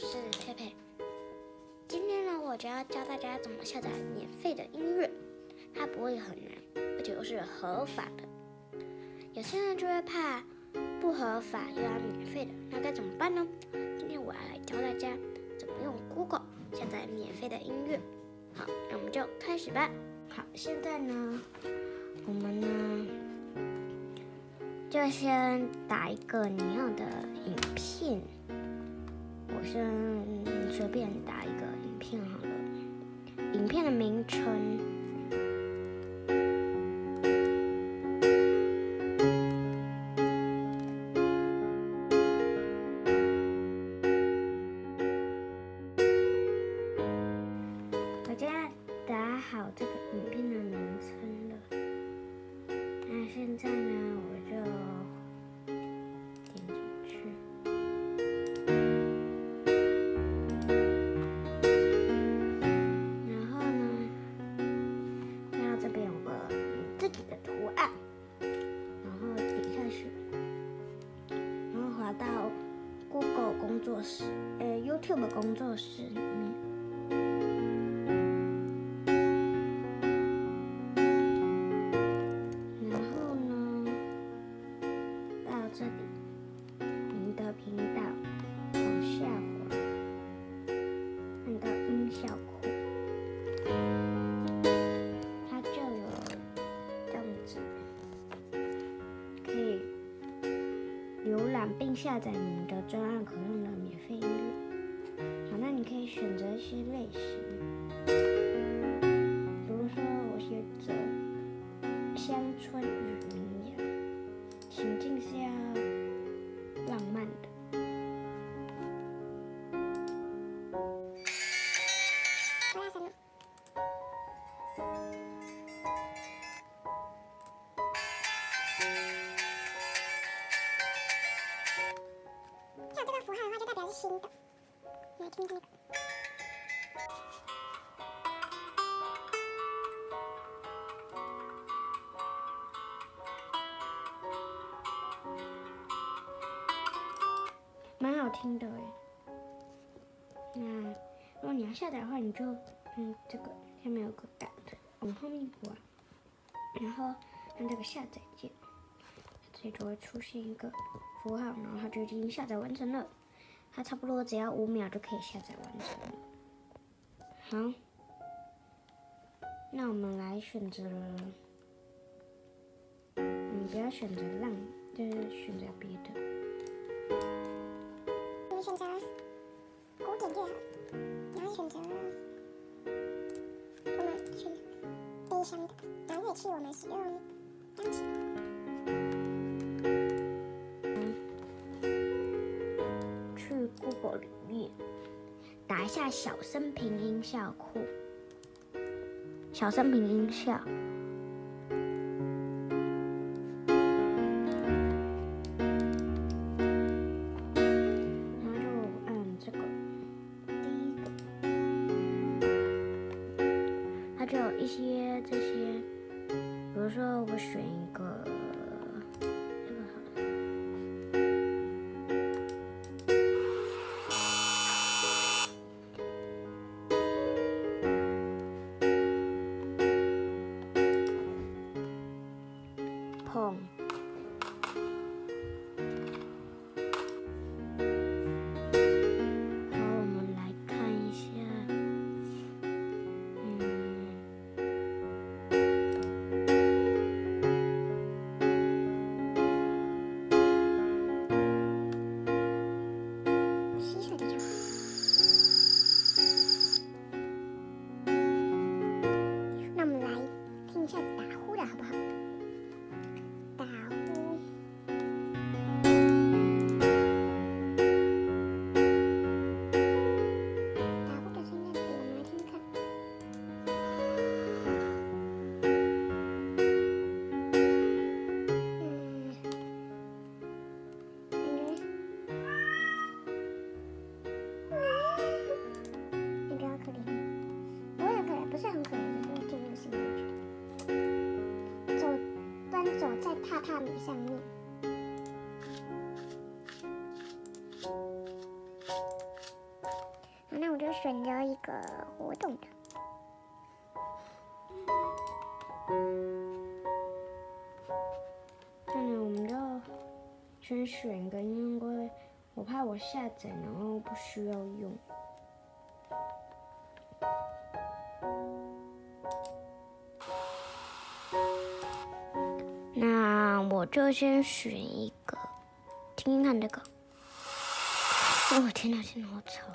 是佩佩。今天呢，我就要教大家怎么下载免费的音乐，它不会很难，而且又是合法的。有些人就会怕不合法又要免费的，那该怎么办呢？今天我要来教大家怎么用 Google 下载免费的音乐。好，那我们就开始吧。好，现在呢，我们呢就先打一个你要的影片。我先随便打一个影片好了，影片的名称。我现在打好这个影片的名称了，那现在呢，我就点进去。然后呢，看到这边有个你自己的图案，然后点下去，然后滑到 Google 工作室，YouTube 工作室里面。这里，您的频道往下滑，看到音效库，它就有这样子，可以浏览并下载您的专案可用的免费音乐。好，那你可以选择一些类型，比如说我选择乡村与民谣，情境是要浪漫的。我要什么？像这个符号的话，就代表是新的。来听这个。蛮好听的哎。那如果你要下载的话，你就这个下面有个 app， 往后面滑，然后按这个下载键，这里就会出现一个符号，然后它就已经下载完成了。它差不多只要5秒就可以下载完成了。好，那我们来选择，不要选择浪，就是选择别的。我们选择古典乐，然后选择我们选悲伤的，然后乐器我们使用钢琴。去 Google 里面打一下小生平音效库，小生平音效。它就有一些这些，比如说我选一个这个好了，碰。一个活动的。那呢，我们就先选一个，因为我怕我下载然后不需要用。那我就先选一个，听听看这个。哦，天哪，天哪，好吵！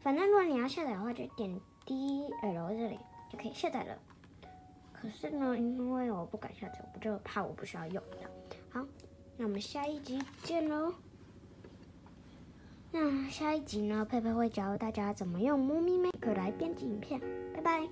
反正如果你要下载的话，就点 DL 这里就可以下载了。可是呢，因为我不敢下载，我就怕我不需要用它。好，那我们下一集见喽。那下一集呢，佩佩会教大家怎么用 Movie Maker 来编辑影片。拜拜。